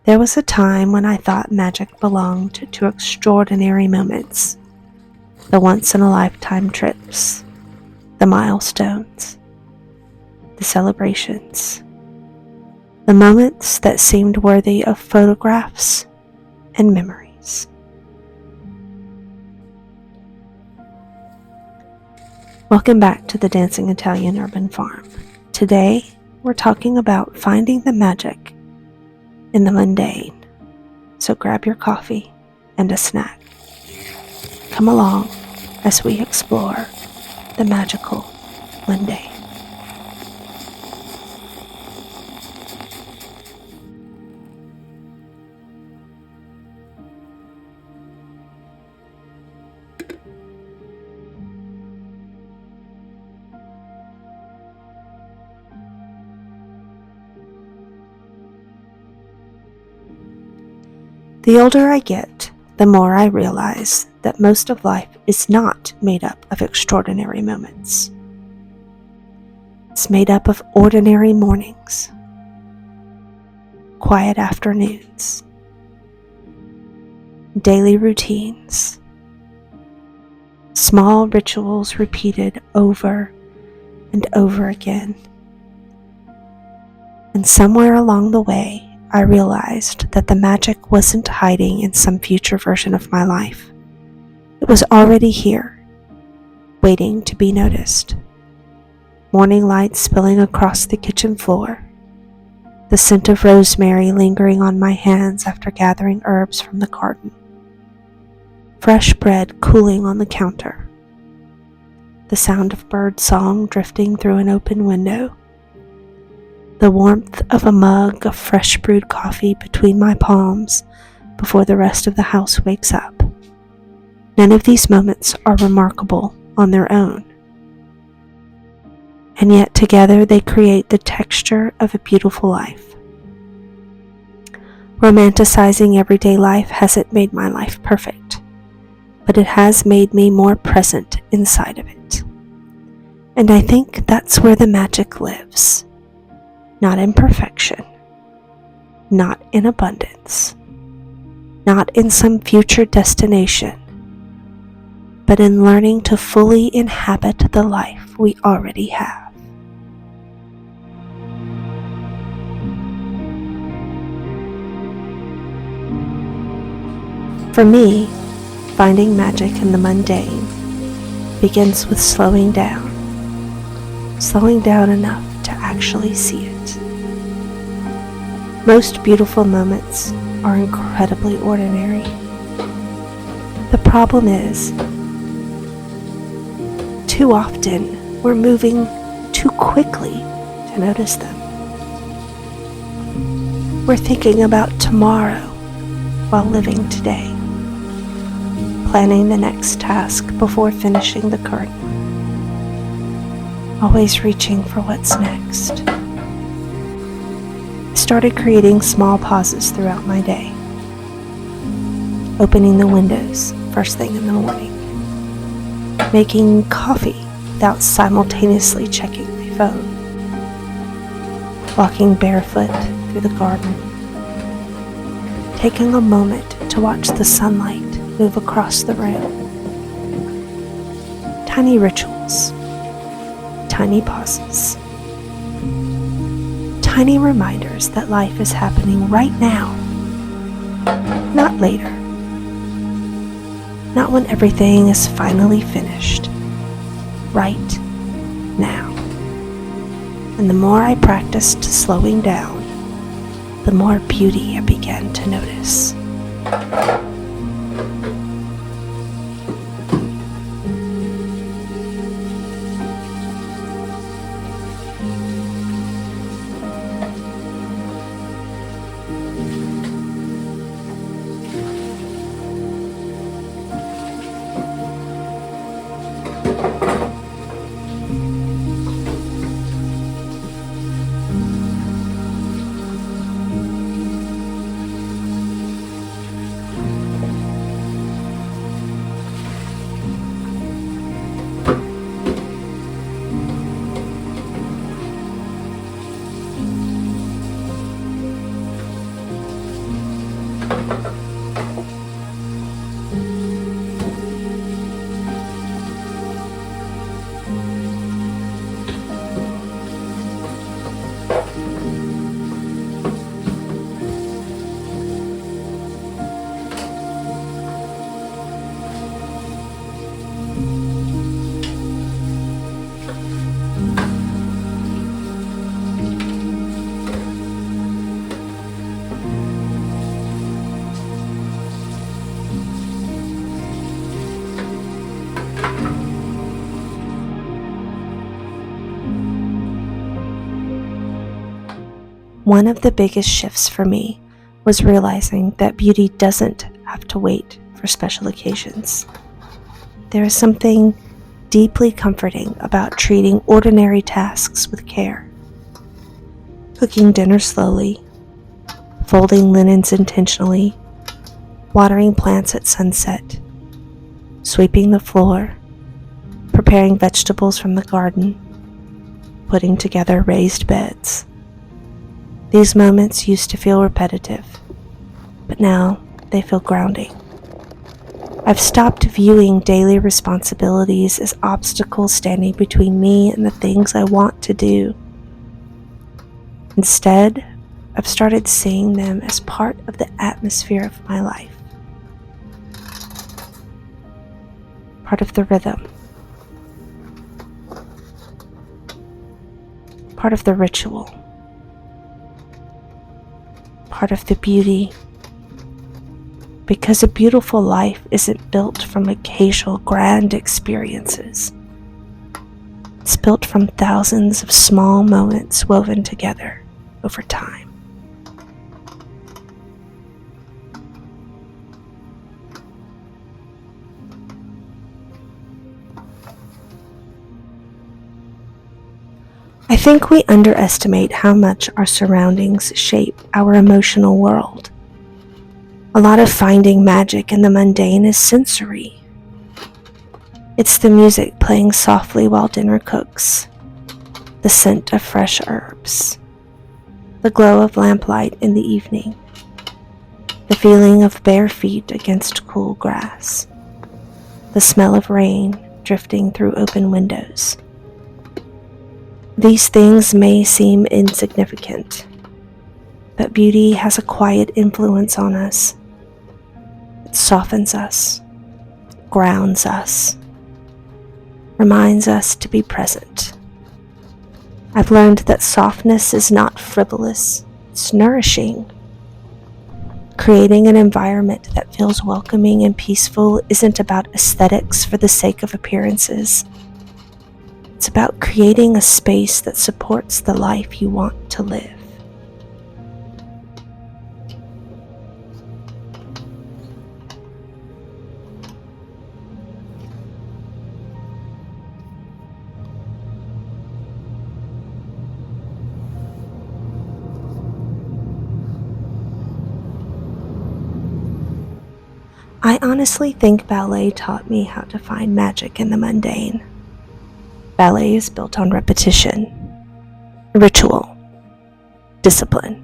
There was a time when I thought magic belonged to extraordinary moments, the once-in-a-lifetime trips, the milestones, the celebrations, the moments that seemed worthy of photographs and memories. Welcome back to the Dancing Italian Urban Farm. Today, we're talking about finding the magic in the mundane. So grab your coffee and a snack. Come along as we explore the magical mundane. The older I get, the more I realize that most of life is not made up of extraordinary moments. It's made up of ordinary mornings, quiet afternoons, daily routines, small rituals repeated over and over again. And somewhere along the way, I realized that the magic wasn't hiding in some future version of my life. It was already here, waiting to be noticed. Morning light spilling across the kitchen floor, the scent of rosemary lingering on my hands after gathering herbs from the garden, fresh bread cooling on the counter, the sound of bird song drifting through an open window, the warmth of a mug of fresh brewed coffee between my palms before the rest of the house wakes up. None of these moments are remarkable on their own, and yet together they create the texture of a beautiful life. Romanticizing everyday life hasn't made my life perfect, but it has made me more present inside of it. And I think that's where the magic lives. Not in perfection, not in abundance, not in some future destination, but in learning to fully inhabit the life we already have. For me, finding magic in the mundane begins with slowing down enough to actually see it. Most beautiful moments are incredibly ordinary. The problem is, too often we're moving too quickly to notice them. We're thinking about tomorrow while living today, planning the next task before finishing the current one. Always reaching for what's next. I started creating small pauses throughout my day. Opening the windows first thing in the morning. Making coffee without simultaneously checking my phone. Walking barefoot through the garden. Taking a moment to watch the sunlight move across the room. Tiny rituals. Tiny pauses. Tiny reminders that life is happening right now, not later. Not when everything is finally finished. Right now. And the more I practiced slowing down, the more beauty I began to notice. One of the biggest shifts for me was realizing that beauty doesn't have to wait for special occasions. There is something deeply comforting about treating ordinary tasks with care. Cooking dinner slowly, folding linens intentionally, watering plants at sunset, sweeping the floor, preparing vegetables from the garden, putting together raised beds. These moments used to feel repetitive, but now they feel grounding. I've stopped viewing daily responsibilities as obstacles standing between me and the things I want to do. Instead, I've started seeing them as part of the atmosphere of my life, part of the rhythm, part of the ritual, part of the beauty, because a beautiful life isn't built from occasional grand experiences. It's built from thousands of small moments woven together over time. I think we underestimate how much our surroundings shape our emotional world. A lot of finding magic in the mundane is sensory. It's the music playing softly while dinner cooks, the scent of fresh herbs, the glow of lamplight in the evening, the feeling of bare feet against cool grass, the smell of rain drifting through open windows. These things may seem insignificant, but beauty has a quiet influence on us. It softens us, grounds us, reminds us to be present. I've learned that softness is not frivolous, it's nourishing. Creating an environment that feels welcoming and peaceful isn't about aesthetics for the sake of appearances. It's about creating a space that supports the life you want to live. I honestly think ballet taught me how to find magic in the mundane. Ballet is built on repetition, ritual, discipline.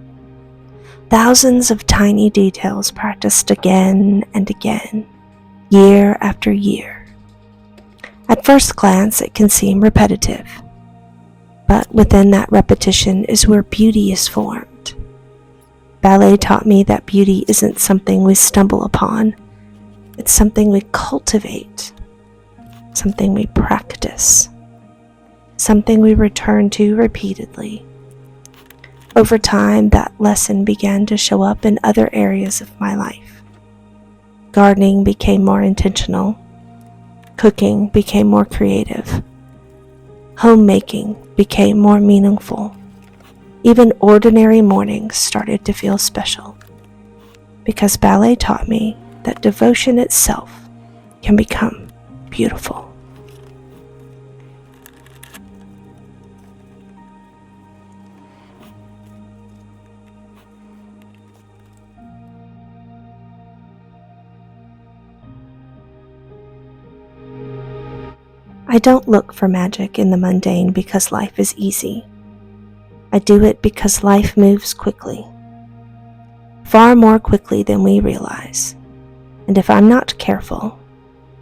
Thousands of tiny details practiced again and again, year after year. At first glance, it can seem repetitive, but within that repetition is where beauty is formed. Ballet taught me that beauty isn't something we stumble upon. It's something we cultivate, something we practice, something we return to repeatedly. Over time, that lesson began to show up in other areas of my life. Gardening became more intentional. Cooking became more creative. Homemaking became more meaningful. Even ordinary mornings started to feel special, because ballet taught me that devotion itself can become beautiful. I don't look for magic in the mundane because life is easy. I do it because life moves quickly. far more quickly than we realize, and if I'm not careful,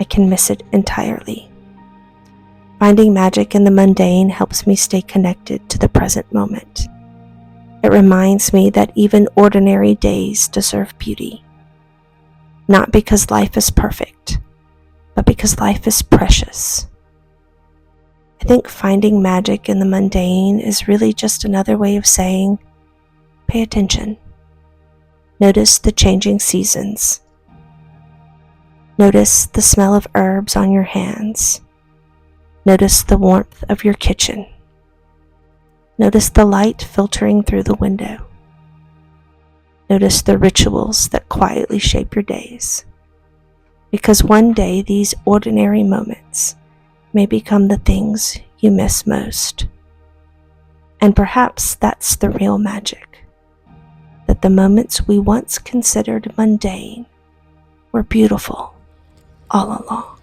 I can miss it entirely. Finding magic in the mundane helps me stay connected to the present moment. It reminds me that even ordinary days deserve beauty, not because life is perfect, but because life is precious. I think finding magic in the mundane is really just another way of saying, pay attention. Notice the changing seasons. Notice the smell of herbs on your hands. Notice the warmth of your kitchen. Notice the light filtering through the window. Notice the rituals that quietly shape your days. Because one day these ordinary moments may become the things you miss most. And perhaps that's the real magic, that the moments we once considered mundane were beautiful all along.